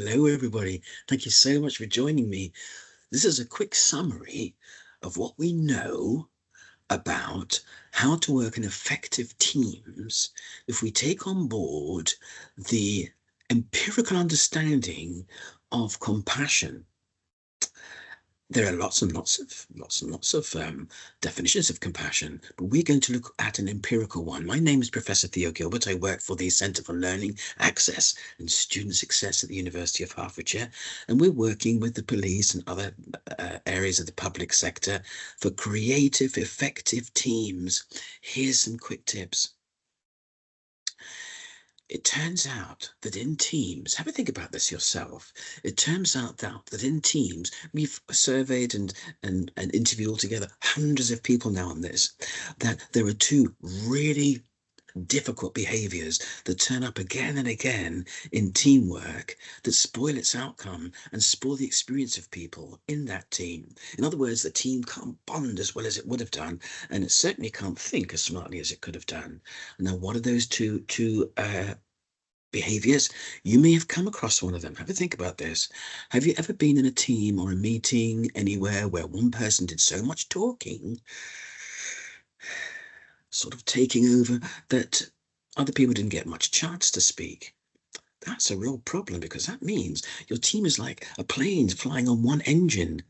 Hello, everybody. Thank you so much for joining me. This is a quick summary of what we know about how to work in effective teams if we take on board the empirical understanding of compassion. There are lots and lots of definitions of compassion, but we're going to look at an empirical one. My name is Professor Theo Gilbert. I work for the Centre for Learning, Access and Student Success at the University of Hertfordshire, and we're working with the police and other areas of the public sector for creative, effective teams. Here's some quick tips. It turns out that in teams, have a think about this yourself. It turns out that in teams, we've surveyed and interviewed altogether hundreds of people now on this, that there are two really difficult behaviors that turn up again and again in teamwork that spoil its outcome and spoil the experience of people in that team. In other words, the team can't bond as well as it would have done, and it certainly can't think as smartly as it could have done. Now, what are those two behaviors? You may have come across one of them. Have a think about this. Have you ever been in a team or a meeting anywhere where one person did so much talking, sort of taking over, that other people didn't get much chance to speak? That's a real problem, because that means your team is like a plane flying on one engine.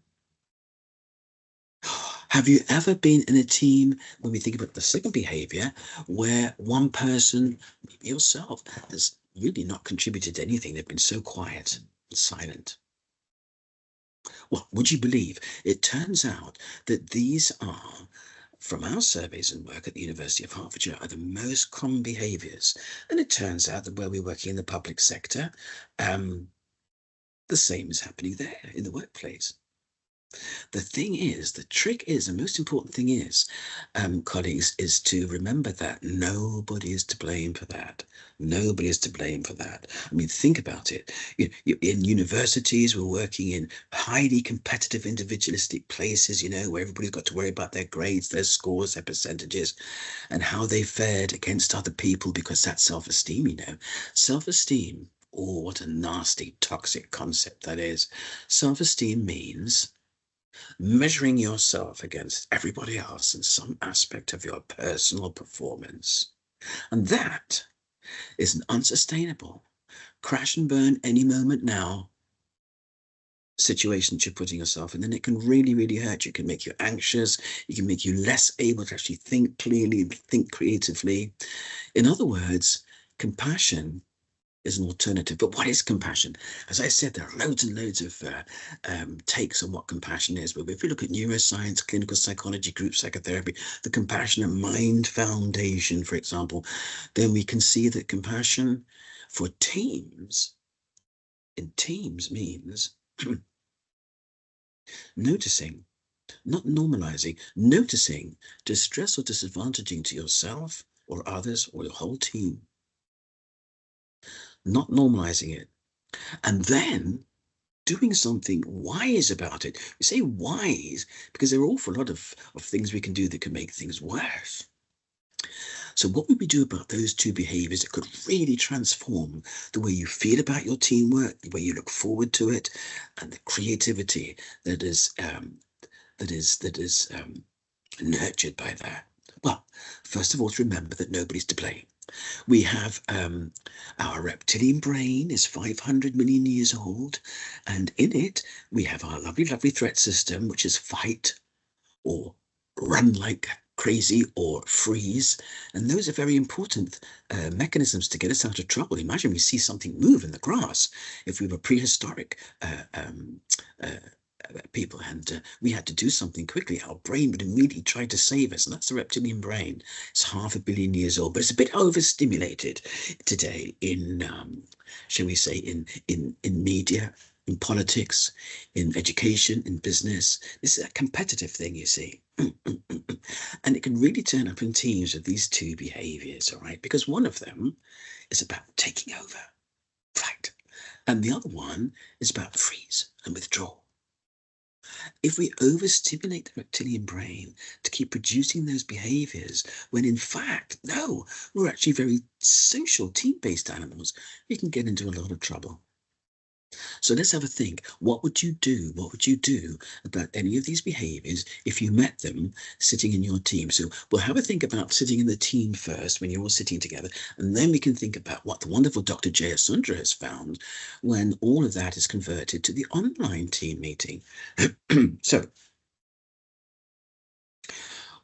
Have you ever been in a team, when we think about the second behavior, where one person, maybe yourself, has really not contributed to anything? They've been so quiet and silent. Well, would you believe, it turns out that these are, from our surveys and work at the University of Hertfordshire, are the most common behaviours. And it turns out that where we're working in the public sector, the same is happening there in the workplace. The thing is, the trick is, the most important thing is, colleagues, is to remember that nobody is to blame for that. Nobody is to blame for that. I mean, think about it. In universities, we're working in highly competitive, individualistic places, where everybody's got to worry about their grades, their scores, their percentages, and how they fared against other people, because that's self-esteem, Self-esteem, oh, what a nasty, toxic concept that is. Self-esteem means measuring yourself against everybody else in some aspect of your personal performance. And that is an unsustainable, crash and burn any moment now situation that you're putting yourself in. And it can really, really hurt you. It can make you anxious. It can make you less able to actually think clearly, think creatively. In other words, compassion is an alternative. But what is compassion? As I said, there are loads and loads of takes on what compassion is. But if we look at neuroscience, clinical psychology, group psychotherapy, the Compassionate Mind Foundation, for example, then we can see that compassion for teams, in teams, means noticing, not normalizing, noticing distress or disadvantaging to yourself or others or your whole team, not normalizing it, and then doing something wise about it. We say wise because there are an awful lot of things we can do that can make things worse. So what would we do about those two behaviors that could really transform the way you feel about your teamwork, the way you look forward to it, and the creativity that is nurtured by that? Well, first of all, to remember that nobody's to blame. We have our reptilian brain is 500 million years old, and in it we have our lovely threat system, which is fight or run like crazy or freeze. And those are very important mechanisms to get us out of trouble. Imagine we see something move in the grass. If we were prehistoric people and we had to do something quickly, our brain would immediately try to save us. And that's the reptilian brain. It's 500 million years old, but it's a bit overstimulated today in shall we say in media, in politics, in education, in business. This is a competitive thing, you see. And it can really turn up in teams with these two behaviors, all right? Because one of them is about taking over, fight, and the other one is about freeze and withdraw. If we overstimulate the reptilian brain to keep producing those behaviors, when in fact, no, we're actually very social, team-based animals, we can get into a lot of trouble. So let's have a think. What would you do? What would you do about any of these behaviors if you met them sitting in your team? So we'll have a think about sitting in the team first when you're all sitting together, and then we can think about what the wonderful Dr. Jaya Sundra has found when all of that is converted to the online team meeting. So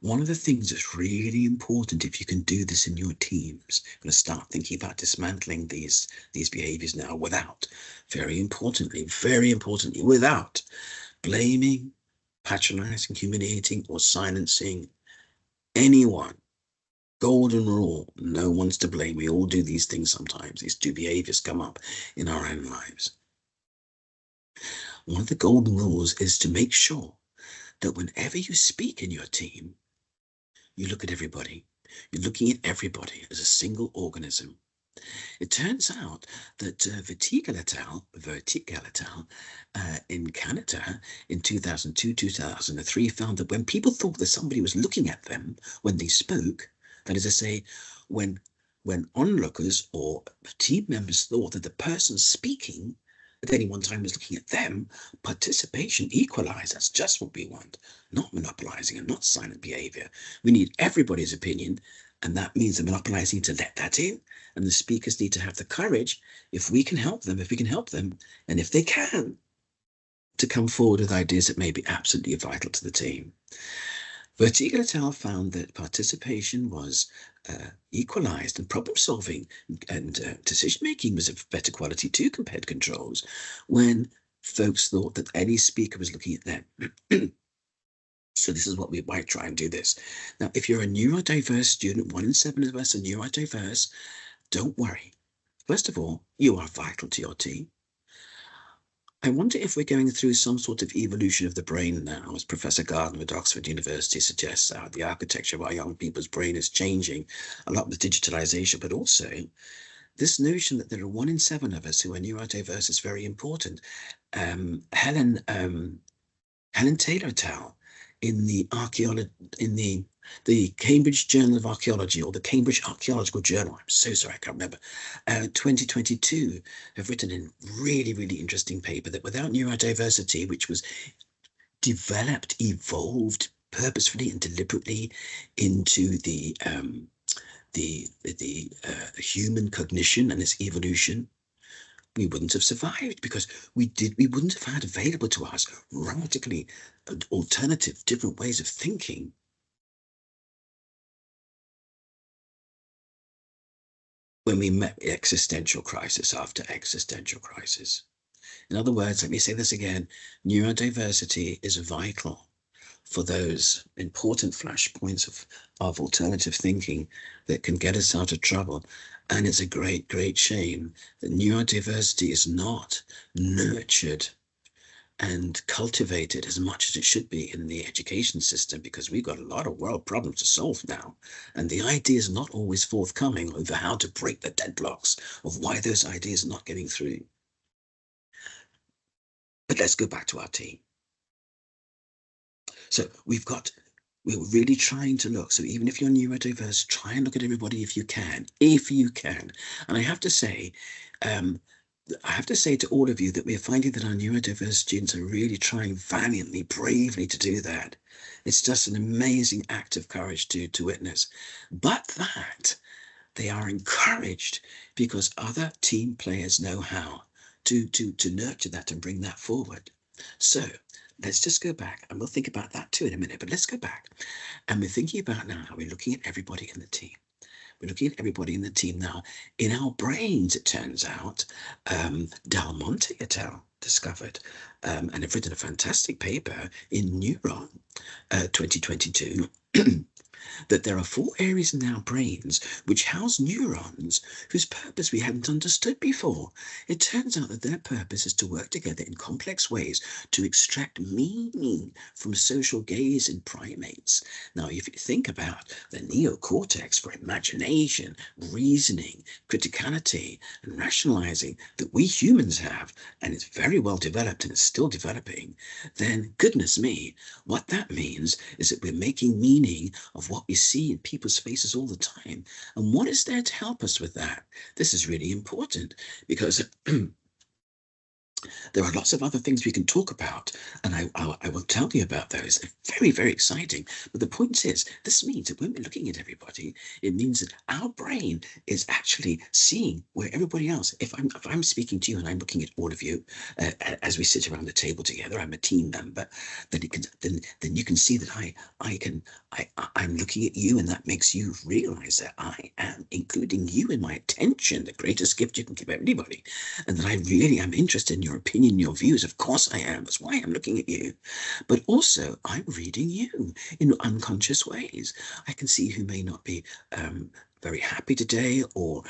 one of the things that's really important, if you can do this in your teams, I'm going to start thinking about dismantling these behaviors now without, very importantly, without blaming, patronizing, humiliating, or silencing anyone. Golden rule, no one's to blame. We all do these things sometimes. These two behaviors come up in our own lives. One of the golden rules is to make sure that whenever you speak in your team, you look at everybody. You're looking at everybody as a single organism. It turns out that Vertical et al. In Canada in 2002-2003 found that when people thought that somebody was looking at them when they spoke, that is to say, when onlookers or team members thought that the person speaking at any one time was looking at them, participation equalized. That's just what we want, not monopolizing and not silent behavior. We need everybody's opinion, and that means the monopolizing to let that in, and the speakers need to have the courage, if we can help them, and if they can, to come forward with ideas that may be absolutely vital to the team. Vertical et al. Found that participation was equalized, and problem solving and decision making was of better quality too compared to controls when folks thought that any speaker was looking at them. So this is what we might try and do this. Now, if you're a neurodiverse student, 1 in 7 of us are neurodiverse, don't worry. First of all, you are vital to your team. I wonder if we're going through some sort of evolution of the brain now, as Professor Gardner at Oxford University suggests. The architecture of our young people's brain is changing a lot with digitalization, but also this notion that there are 1 in 7 of us who are neurodiverse is very important. Helen Taylor et al. In the Cambridge Journal of Archaeology, or the Cambridge Archaeological Journal, I'm so sorry, I can't remember, 2022, have written a really, really interesting paper that without neurodiversity, which was evolved purposefully and deliberately into the human cognition and its evolution, we wouldn't have survived, because we wouldn't have had available to us radically alternative, different ways of thinking. When we met existential crisis after existential crisis. In other words, let me say this again, neurodiversity is vital for those important flashpoints of alternative thinking that can get us out of trouble. And it's a great, great shame that neurodiversity is not nurtured and cultivated as much as it should be in the education system, because we've got a lot of world problems to solve now. And the ideas are not always forthcoming over how to break the deadlocks of why those ideas are not getting through. But let's go back to our team. So we're really trying to look. So even if you're neurodiverse, try and look at everybody if you can. And I have to say to all of you that we're finding that our neurodiverse students are really trying valiantly, bravely to do that. It's just an amazing act of courage to witness. But that they are encouraged because other team players know how to nurture that and bring that forward. So let's just go back, and we'll think about that too in a minute, but let's go back. And we're thinking about now how we're looking at everybody in the team. We're looking at everybody in the team now. In our brains, it turns out, Del Monte et al. Discovered, and have written a fantastic paper in Neuron 2022, that there are 4 areas in our brains which house neurons whose purpose we hadn't understood before. It turns out that their purpose is to work together in complex ways to extract meaning from social gaze in primates. Now, if you think about the neocortex for imagination, reasoning, criticality, and rationalizing that we humans have, and it's very well developed and it's still developing, then goodness me, what that means is that we're making meaning of what we see in people's faces all the time. And what is there to help us with that? This is really important, because There are lots of other things we can talk about, and I will tell you about those. They're very, very exciting. But the point is, this means that when we're looking at everybody, it means that our brain is actually seeing where everybody else. If I'm speaking to you and I'm looking at all of you as we sit around the table together, I'm a team member. Then it can then you can see that I'm looking at you, and that makes you realize that I am including you in my attention, the greatest gift you can give anybody, and that I really am interested in your opinion, your views. Of course I am. That's why I'm looking at you. But also, I'm reading you in unconscious ways. I can see who may not be very happy today, or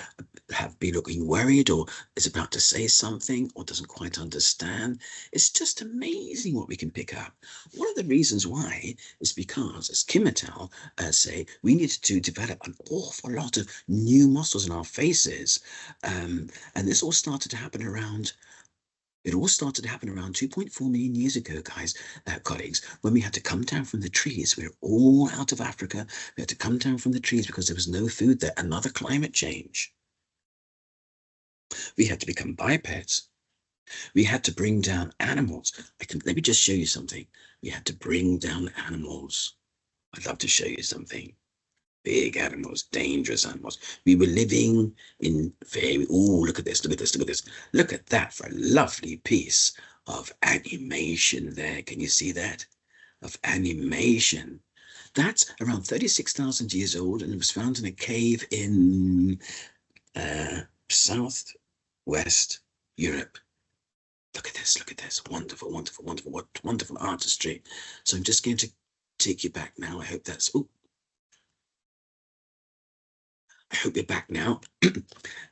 have been looking worried, or is about to say something, or doesn't quite understand. It's just amazing what we can pick up. One of the reasons why is because, as Kim et al. Say, we need to develop an awful lot of new muscles in our faces. And this all started to happen around 2.4 million years ago, guys, colleagues, when we had to come down from the trees. We were all out of Africa. We had to come down from the trees because there was no food there. Another climate change. We had to become bipeds. We had to bring down animals. Let me just show you something. We had to bring down animals. I'd love to show you something. Big animals, dangerous animals. We were living in very, oh, look at this, look at this, look at this. Look at that for a lovely piece of animation there. Can you see that? Of animation. That's around 36,000 years old, and it was found in a cave in southwest Europe. Look at this, look at this. Wonderful, wonderful, wonderful, what wonderful artistry. So I'm just going to take you back now. I hope that's, oh, I hope you're back now.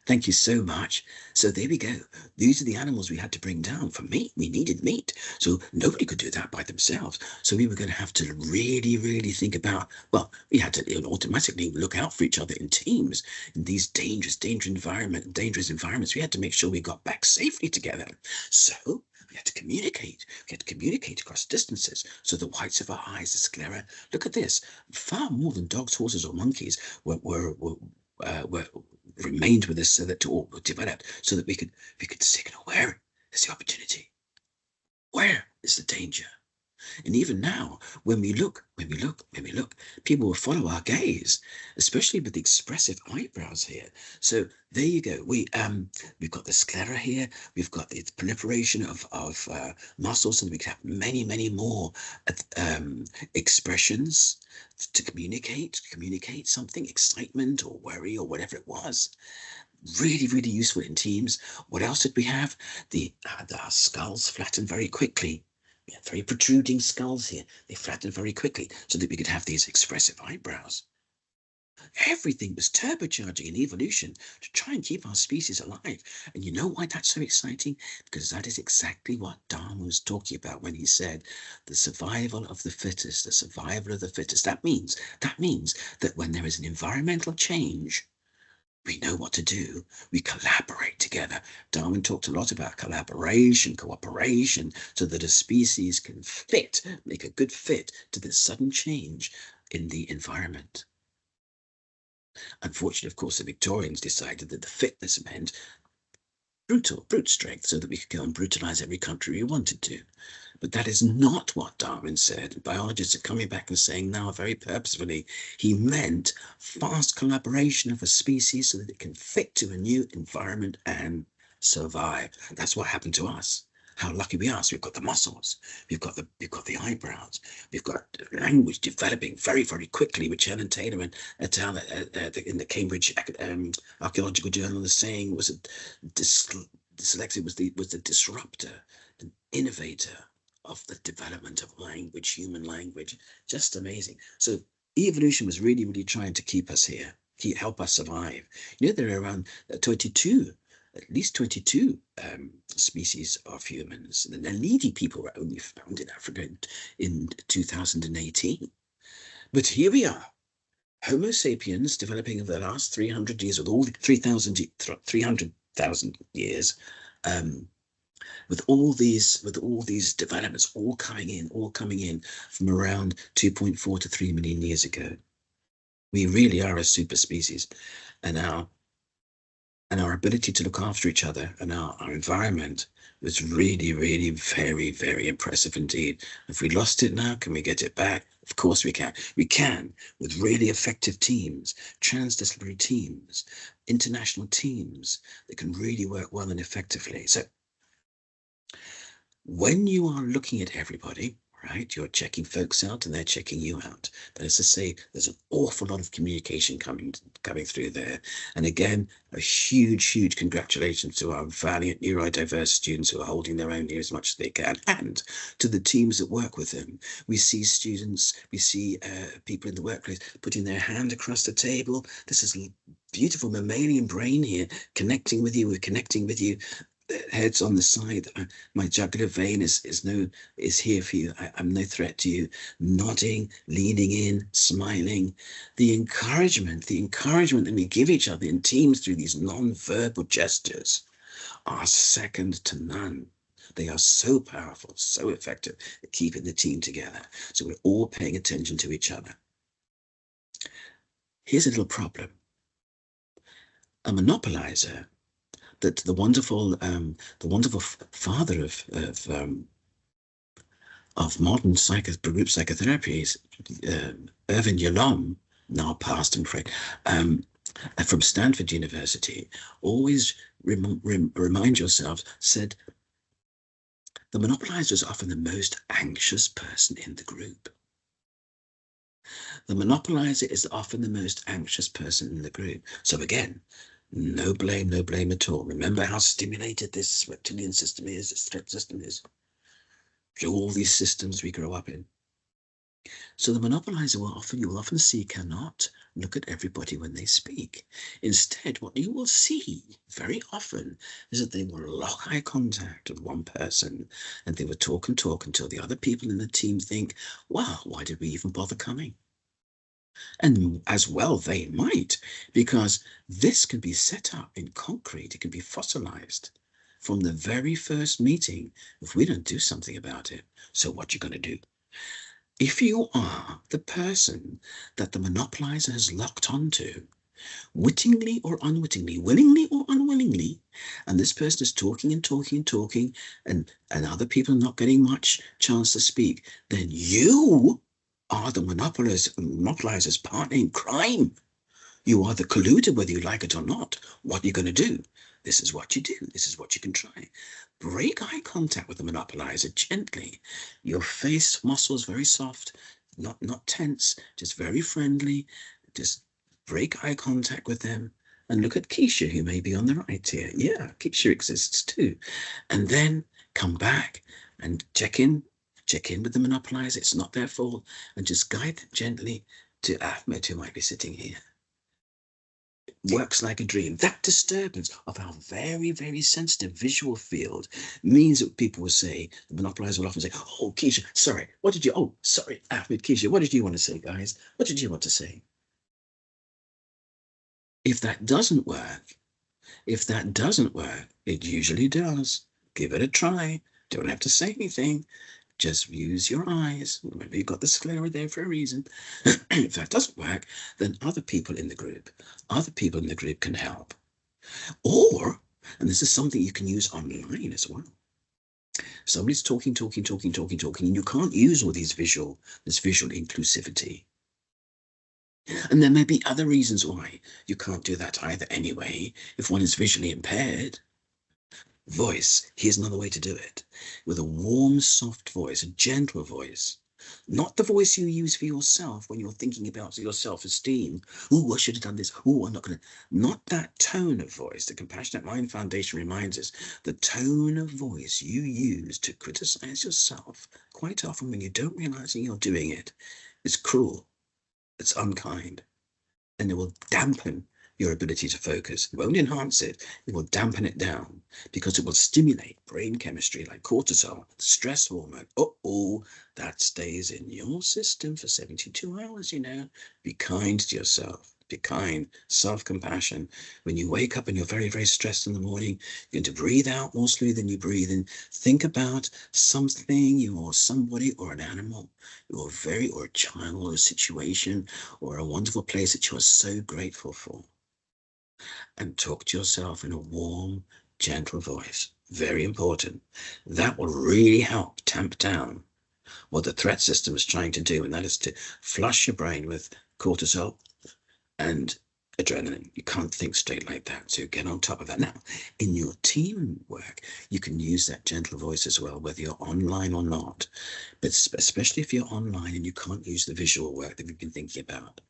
Thank you so much. So there we go. These are the animals we had to bring down for meat. We needed meat. So nobody could do that by themselves. So we were going to have to really, really think about, well, we had to automatically look out for each other in teams in these dangerous environments. We had to make sure we got back safely together. So we had to communicate. We had to communicate across distances. So the whites of our eyes, the sclera, look at this. Far more than dogs, horses, or monkeys were remained with us, so that all developed, so that we could signal where is the opportunity, where is the danger. And even now, when we look, people will follow our gaze, especially with the expressive eyebrows here. So there you go. We've got the sclera here. We've got the proliferation of muscles, and we can have many, many more expressions to communicate something, excitement or worry or whatever it was. Really, really useful in teams. What else did we have? Our skulls flattened very quickly. We had very protruding skulls here. They flattened very quickly so that we could have these expressive eyebrows. Everything was turbocharging in evolution to try and keep our species alive. And you know why that's so exciting? Because that is exactly what Darwin was talking about when he said the survival of the fittest, the survival of the fittest. That means that when there is an environmental change, we know what to do. We collaborate together. Darwin talked a lot about collaboration, cooperation, so that a species can make a good fit to this sudden change in the environment. Unfortunately, of course, the Victorians decided that the fitness meant brute strength, so that we could go and brutalize every country we wanted to. But that is not what Darwin said. Biologists are coming back and saying now very purposefully, he meant fast collaboration of a species so that it can fit to a new environment and survive. That's what happened to us. How lucky we are. So we've got the muscles, we've got the eyebrows, we've got language developing very, very quickly, which Helen Taylor and in the Cambridge Archaeological Journal is saying was dyslexia was the disruptor, an innovator of the development of language, human language. Just amazing. So evolution was really, really trying to keep us here, help us survive. You know, there are around 22, at least 22 species of humans. The Naledi people were only found in Africa in 2018. But here we are, Homo sapiens developing over the last 300 years, with all 300,000 years, with all these developments all coming in from around 2.4 to 3 million years ago. We really are a super species, and our And our ability to look after each other and our environment was really, really very, very impressive indeed. If we lost it now, can we get it back? Of course we can. We can, with really effective teams, transdisciplinary teams, international teams that can really work well and effectively. So when you are looking at everybody, right, you're checking folks out and they're checking you out. That is to say, there's an awful lot of communication coming through there. And again, a huge congratulations to our valiant neurodiverse students who are holding their own here as much as they can, and to the teams that work with them. We see students, we see people in the workplace putting their hand across the table. This is beautiful mammalian brain here connecting with you. We're connecting with you. Heads on the side. My jugular vein is here for you. I'm no threat to you. Nodding, leaning in, smiling. The encouragement that we give each other in teams through these non-verbal gestures are second to none. They are so powerful, so effective at keeping the team together. So we're all paying attention to each other. Here's a little problem. A monopolizer, that the wonderful father of modern group psychotherapies, Irvin Yalom, now passed, I'm afraid, from Stanford University, always remind yourself, said the monopolizer is often the most anxious person in the group. The monopolizer is often the most anxious person in the group. So again, no blame at all. Remember how stimulated this reptilian system is, this threat system is. Through all these systems we grow up in. So the monopolizer you will often see cannot look at everybody when they speak. Instead, what you will see very often is that they will lock eye contact with one person and they will talk until the other people in the team think, wow, why did we even bother coming? And as well they might, because this can be set up in concrete, it can be fossilized from the very first meeting if we don't do something about it. So what you're going to do? If you are the person that the monopolizer has locked onto, wittingly or unwittingly, willingly or unwillingly, and this person is talking and other people are not getting much chance to speak, then you are the monopolizer's partner in crime. You are the colluded, whether you like it or not. What are you going to do? This is what you do. This is what you can try. Break eye contact with the monopolizer gently. Your face muscles very soft, not tense, just very friendly. Just break eye contact with them and look at Keisha, who may be on the right here. Yeah, Keisha exists too. And then come back and check in with the monopolizer. It's not their fault. And just guide them gently to Ahmed, who might be sitting here. Works like a dream. That disturbance of our very sensitive visual field means that people will say, the monopolizer will often say, oh, Keisha, sorry, sorry, Ahmed, Keisha, what did you want to say, guys? What did you want to say? If that doesn't work, it usually does. Give it a try. Don't have to say anything. Just use your eyes. Remember, you've got the sclera there for a reason. If that doesn't work, then other people in the group can help. Or, and this is something you can use online as well. Somebody's talking, and you can't use all this visual inclusivity. And there may be other reasons why you can't do that either anyway, if one is visually impaired. Voice, here's another way to do it. With a warm, soft voice, a gentle voice. Not the voice you use for yourself when you're thinking about your self-esteem. Oh, I should have done this. Oh, I'm not going to. Not that tone of voice. The Compassionate Mind Foundation reminds us the tone of voice you use to criticize yourself, quite often when you don't realize you're doing it, is cruel. It's unkind. And it will dampen your ability to focus. It won't enhance it. It will dampen it down because it will stimulate brain chemistry like cortisol, the stress hormone. That stays in your system for 72 hours, Be kind to yourself. Be kind. Self-compassion. When you wake up and you're very stressed in the morning, you're going to breathe out more slowly than you breathe in. Think about something, or somebody, or an animal, or a child, or a situation, or a wonderful place that you are so grateful for. and talk to yourself in a warm, gentle voice. Very important. That will really help tamp down what the threat system is trying to do, and that is to flush your brain with cortisol and adrenaline. You can't think straight like that. So get on top of that. Now, in your teamwork, you can use that gentle voice as well, whether you're online or not. But especially if you're online and you can't use the visual work that we've been thinking about.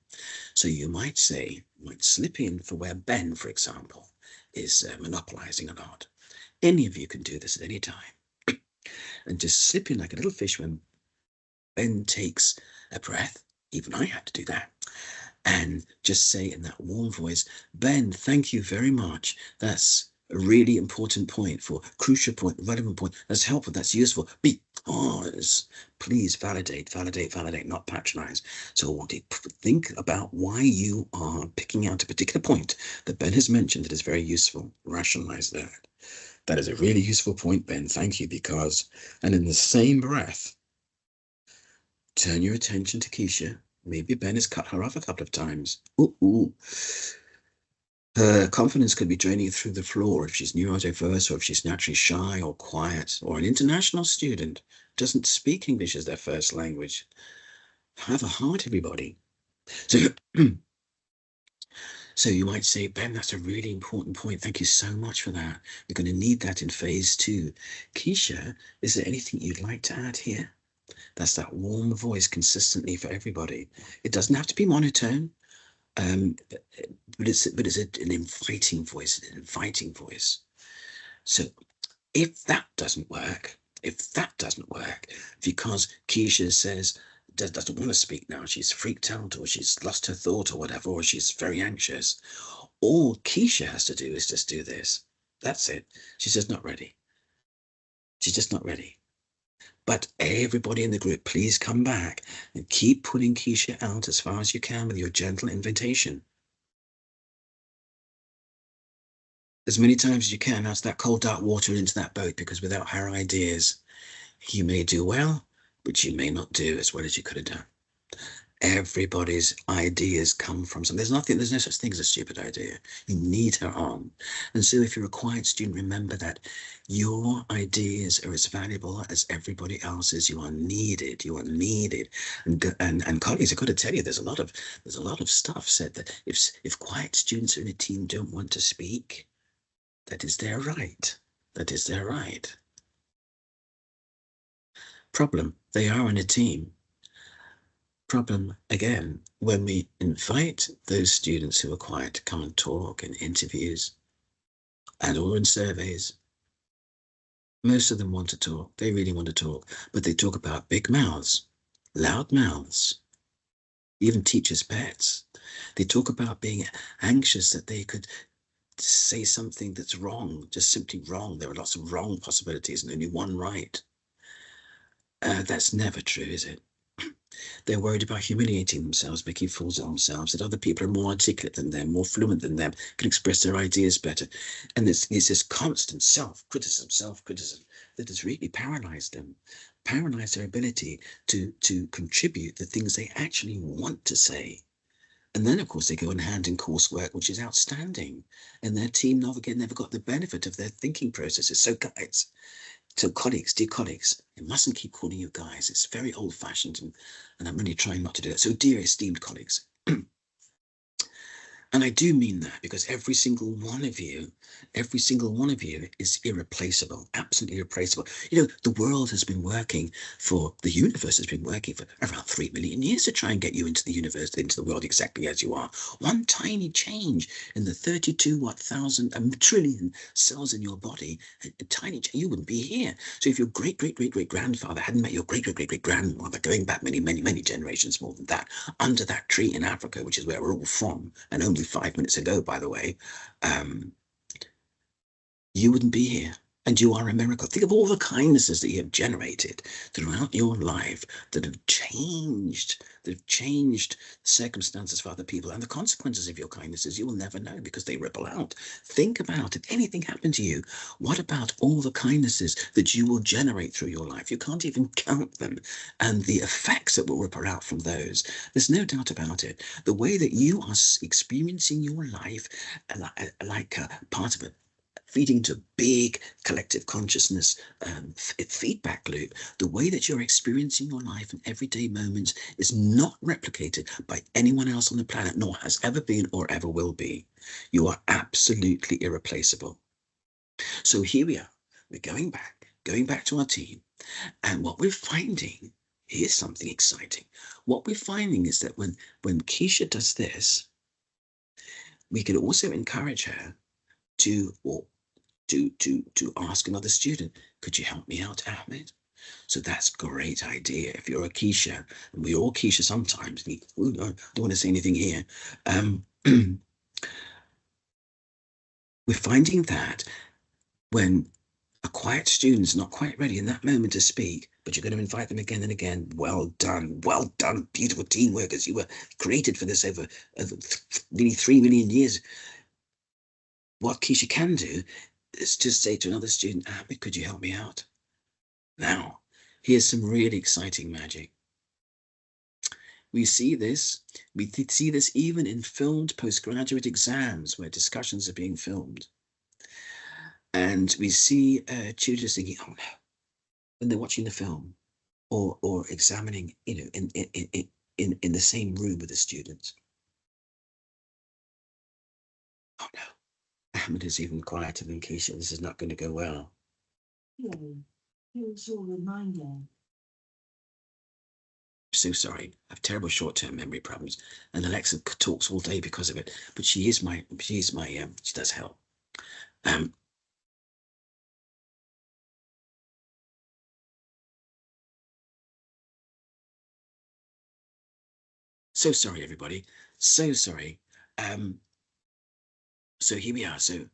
So you might say, you might slip in for where Ben, for example, is monopolizing a lot. Any of you can do this at any time. And just slip in like a little fish when Ben takes a breath. Even I had to do that. And just say in that warm voice, Ben, thank you very much. That's a really important point, for crucial point, relevant point. That's helpful. That's useful. Because please validate, validate, validate, not patronize. So think about why you are picking out a particular point that Ben has mentioned that is very useful. Rationalize that. That is a really useful point, Ben. Thank you. Because, and in the same breath, turn your attention to Keisha. Maybe Ben has cut her off a couple of times. Ooh. Her confidence could be draining through the floor if she's neurodiverse, or if she's naturally shy or quiet, or an international student, doesn't speak English as their first language. Have a heart, everybody. So, so you might say, Ben, that's a really important point. Thank you so much for that. We're going to need that in phase 2. Keisha, is there anything you'd like to add here? That's that warm voice consistently for everybody. It doesn't have to be monotone. But it's an inviting voice, So if that doesn't work, because Keisha says doesn't want to speak now, she's freaked out, or she's lost her thought, or whatever, or she's very anxious, all Keisha has to do is just do this. That's it. She's just not ready. But everybody in the group, please come back and keep putting Keisha out as far as you can with your gentle invitation. As many times as you can, ask that cold, dark water into that boat, because without her ideas, you may do well, but you may not do as well as you could have done. Everybody's ideas come from something. There's no such thing as a stupid idea. You need her on. And so if you're a quiet student, remember that your ideas are as valuable as everybody else's. You are needed. And colleagues, I've got to tell you, there's a lot of stuff said that if quiet students in a team don't want to speak, that is their right. Problem, they are in a team. Problem, again, when we invite those students who are quiet to come and talk in interviews and or in surveys, most of them want to talk. They really want to talk, but they talk about big mouths, loud mouths, even teachers' pets. They talk about being anxious that they could say something that's wrong, just simply wrong. There are lots of wrong possibilities and only one right. That's never true, is it? They're worried about humiliating themselves, making fools of themselves, that other people are more articulate than them, more fluent than them, can express their ideas better. And it's this constant self-criticism that has really paralyzed them, paralyzed their ability to contribute the things they actually want to say. And then, of course, they go in hand in coursework, which is outstanding. And their team never got the benefit of their thinking processes. So, guys, colleagues, dear colleagues, I mustn't keep calling you guys. It's very old-fashioned, and I'm really trying not to do that. So, dear esteemed colleagues, and I do mean that, because every single one of you is irreplaceable, absolutely irreplaceable. The world has been working the universe has been working for around 3 million years to try and get you into the universe, into the world exactly as you are. One tiny change in the 32,000 trillion cells in your body, a tiny change, you wouldn't be here. So if your great-great-great-great-grandfather hadn't met your great-great-great-great-grandmother, going back many, many, many generations more than that, under that tree in Africa, which is where we're all from, and only 5 minutes ago, by the way, you wouldn't be here. And you are a miracle. Think of all the kindnesses that you have generated throughout your life that have changed circumstances for other people. And the consequences of your kindnesses you will never know because they ripple out. Think about if anything happened to you, what about all the kindnesses that you will generate through your life? You can't even count them. And the effects that will ripple out from those. There's no doubt about it. The way that you are experiencing your life, like part of it, feeding to big collective consciousness feedback loop. The way that you're experiencing your life in everyday moments is not replicated by anyone else on the planet, nor has ever been or ever will be. You are absolutely irreplaceable. So here we are. We're going back to our team. And what we're finding, here's something exciting. What we're finding is that when Keisha does this, we can also encourage her to, or to ask another student, could you help me out, Ahmed? So that's a great idea. If you're a Keisha, and we all Keisha sometimes, I don't want to say anything here. We're finding that when a quiet student's not quite ready in that moment to speak, but you're going to invite them again and again. Well done, beautiful team workers. You were created for this over nearly 3 million years. What Keisha can do is just say to another student, Ahmed, could you help me out? Now, here's some really exciting magic. We see this even in filmed postgraduate exams where discussions are being filmed. And we see tutors thinking, oh no, when they're watching the film or examining, in the same room with the students. Oh no, Ahmed is even quieter than Keisha. This is not going to go well. Here's your reminder. So sorry. I have terrible short-term memory problems, and Alexa talks all day because of it. But she does help. So sorry, everybody. So sorry. So here we are. So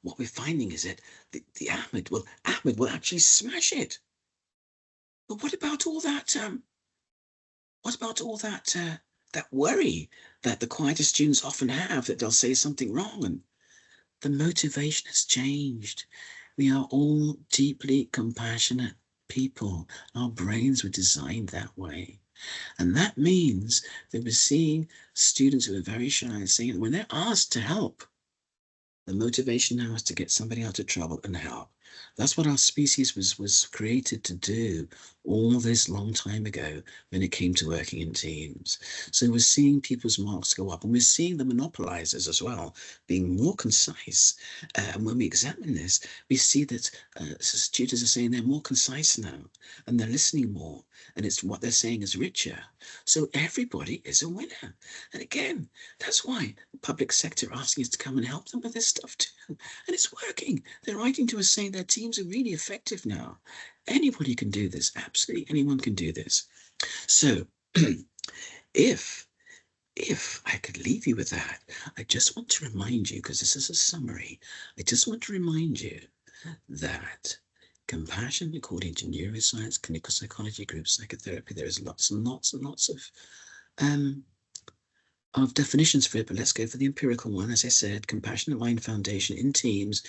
what we're finding is that the Ahmed will actually smash it. But what about all that? What about all that that worry that the quieter students often have that they'll say something wrong, and the motivation has changed. We are all deeply compassionate people. Our brains were designed that way. And that means that we're seeing students who are very shy saying that when they're asked to help, the motivation now is to get somebody out of trouble and help. That's what our species was created to do all this long time ago when it came to working in teams. So we're seeing people's marks go up, and we're seeing the monopolizers as well being more concise. And when we examine this, we see that tutors are saying they're more concise now, and they're listening more, and it's what they're saying is richer. So everybody is a winner. And again, that's why the public sector are asking us to come and help them with this stuff too. And it's working. They're writing to us saying their teams are really effective now. Anybody can do this. Absolutely anyone can do this. So if I could leave you with that, I just want to remind you, because this is a summary, I just want to remind you that compassion, according to neuroscience, clinical psychology, group psychotherapy, there is lots and lots and lots of definitions for it, but let's go for the empirical one. As I said, compassionate mind foundation in teams,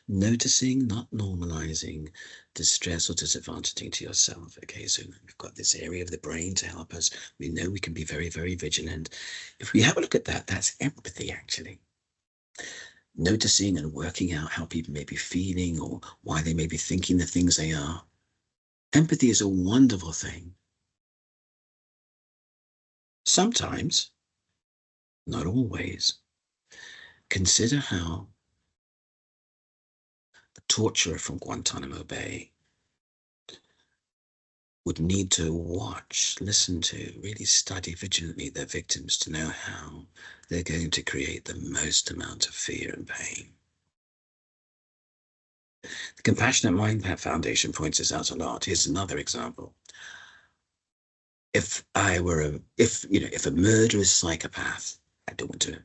noticing, not normalizing distress or disadvantaging to yourself. Okay, so we've got this area of the brain to help us. We know we can be very, very vigilant. If we have a look at that, that's empathy, actually. Noticing and working out how people may be feeling or why they may be thinking the things they are. Empathy is a wonderful thing. Sometimes, not always. Consider how a torturer from Guantanamo Bay would need to watch, listen to, really study vigilantly their victims to know how they're going to create the most amount of fear and pain. The Compassionate Mind Foundation points this out a lot. Here's another example. If a murderous psychopath, I don't want to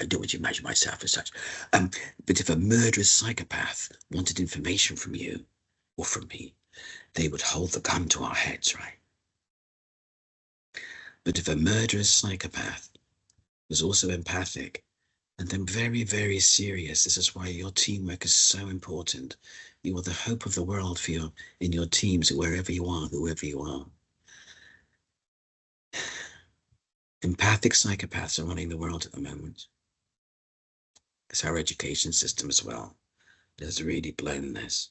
I don't want to imagine myself as such. But if a murderous psychopath wanted information from you or from me, they would hold the gun to our heads, right? But if a murderous psychopath was also empathic and then very, very serious, this is why your teamwork is so important. You are the hope of the world for in your teams, wherever you are, whoever you are. Empathic psychopaths are running the world at the moment. It's our education system as well. It has really blown this,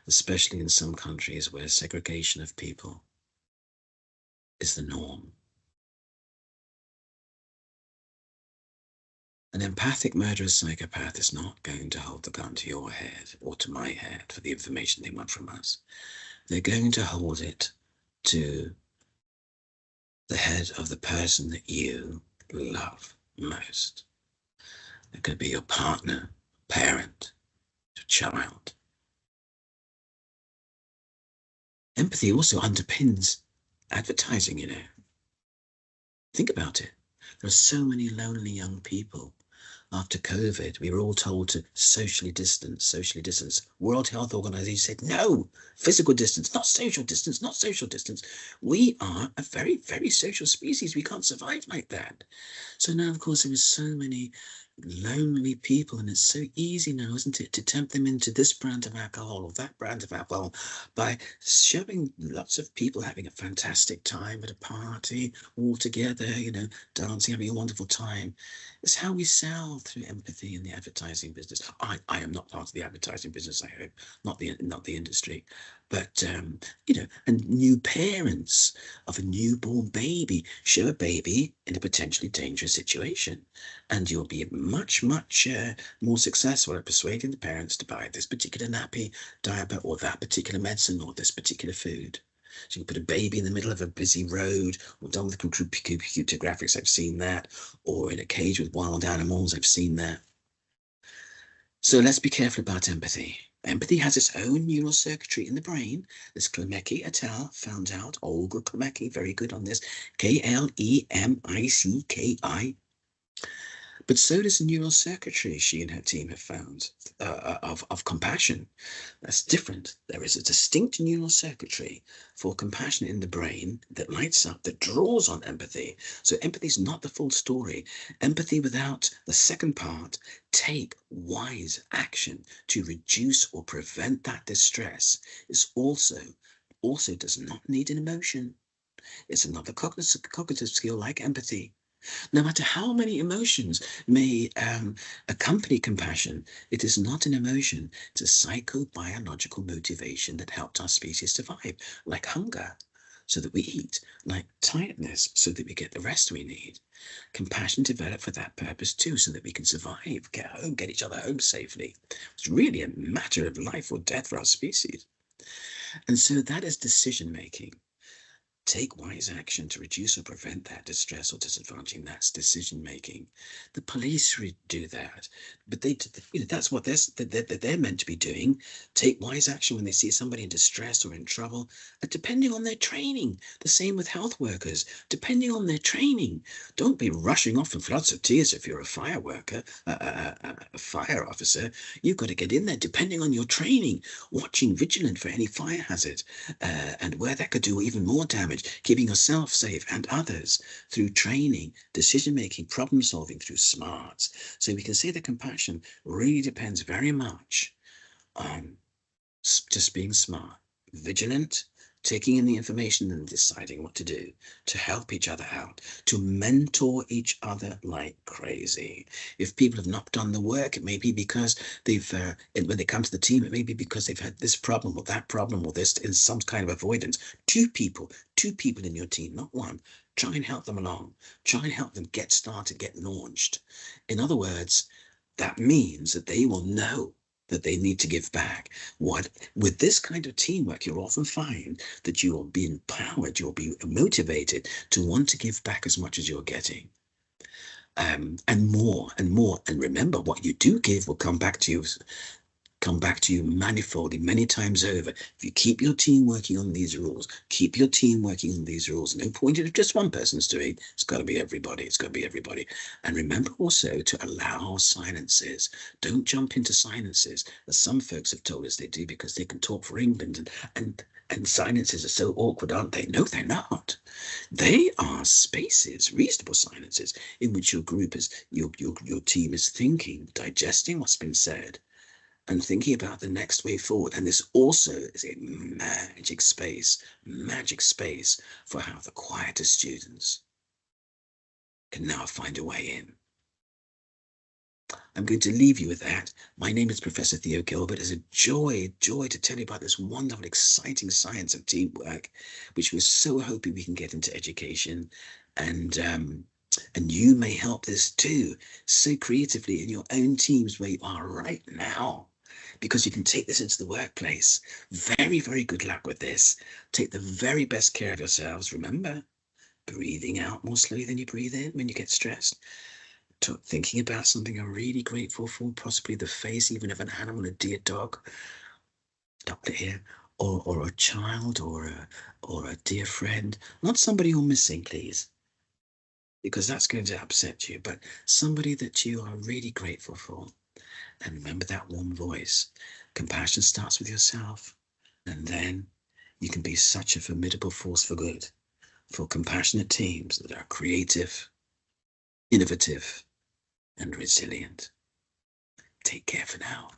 especially in some countries where segregation of people is the norm. An empathic murderous psychopath is not going to hold the gun to your head or to my head for the information they want from us. They're going to hold it to the head of the person that you love most. It could be your partner, parent, your child. Empathy also underpins advertising, you know. Think about it. There are so many lonely young people. After COVID, we were all told to socially distance, socially distance. World Health Organization said, no, physical distance, not social distance, not social distance. We are a very, very social species. We can't survive like that. So now, of course, there are so many lonely people, and it's so easy now, isn't it, to tempt them into this brand of alcohol or that brand of alcohol by showing lots of people having a fantastic time at a party, all together, you know, dancing, having a wonderful time. It's how we sell through empathy in the advertising business. I am not part of the advertising business, I hope, not the industry, but you know, and new parents of a newborn baby show a baby in a potentially dangerous situation, and you'll be much more successful at persuading the parents to buy this particular nappy, diaper, or that particular medicine, or this particular food. So you put a baby in the middle of a busy road, or done with computer graphics, I've seen that, or in a cage with wild animals, I've seen that. So let's be careful about empathy. Empathy has its own neural circuitry in the brain. This Klemecki et al. Found out. Olga Klemecki, very good on this. Klemicki. But so does the neural circuitry she and her team have found of compassion. That's different. There is a distinct neural circuitry for compassion in the brain that lights up, that draws on empathy. So empathy is not the full story. Empathy without the second part, take wise action to reduce or prevent that distress, is also does not need an emotion. It's another cognitive skill like empathy. No matter how many emotions may accompany compassion, it is not an emotion. It's a psychobiological motivation that helped our species survive, like hunger, so that we eat, like tiredness, so that we get the rest we need. Compassion developed for that purpose too, so that we can survive, get home, get each other home safely. It's really a matter of life or death for our species. And so that is decision making. Take wise action to reduce or prevent that distress or disadvantaging. That's decision making. The police do that, but that's what they're meant to be doing. Take wise action when they see somebody in distress or in trouble, depending on their training. The same with health workers, depending on their training. Don't be rushing off in floods of tears if you're a fire worker, a fire officer. You've got to get in there, depending on your training, watching vigilant for any fire hazard, and where that could do even more damage. Keeping yourself safe and others through training, decision-making, problem-solving through smarts. So we can say that compassion really depends very much on just being smart, vigilant, taking in the information and deciding what to do, to help each other out, to mentor each other like crazy. If people have not done the work, it may be because they've, when they come to the team, it may be because they've had this problem or that problem or this in some kind of avoidance. Two people in your team, not one. Try and help them along. Try and help them get started, get launched. In other words, that means that they will know that they need to give back. With this kind of teamwork, you'll often find that you will be empowered, you'll be motivated to want to give back as much as you're getting. And more and more. And remember, what you do give will come back to you come back to you manifoldly, many times over. If you keep your team working on these rules, keep your team working on these rules. No point if just one person's doing, it's got to be everybody. It's got to be everybody. And remember also to allow silences. Don't jump into silences, as some folks have told us they do because they can talk for England. And silences are so awkward, aren't they? No, they're not. They are spaces, reasonable silences, in which your group is, your team is thinking, digesting what's been said, and thinking about the next way forward. And this also is a magic space for how the quieter students can now find a way in. I'm going to leave you with that. My name is Professor Theo Gilbert. It's a joy to tell you about this wonderful, exciting science of teamwork, which we're so hoping we can get into education. And you may help this too, so creatively in your own teams where you are right now, because you can take this into the workplace. Very, very good luck with this. Take the very best care of yourselves. Remember, breathing out more slowly than you breathe in when you get stressed. Thinking about something you're really grateful for, possibly the face even of an animal, a dear dog, doctor here, or a child, or a dear friend. Not somebody you're missing, please, because that's going to upset you, but somebody that you are really grateful for. And remember that warm voice. Compassion starts with yourself, and then you can be such a formidable force for good, for compassionate teams that are creative, innovative, and resilient. Take care for now.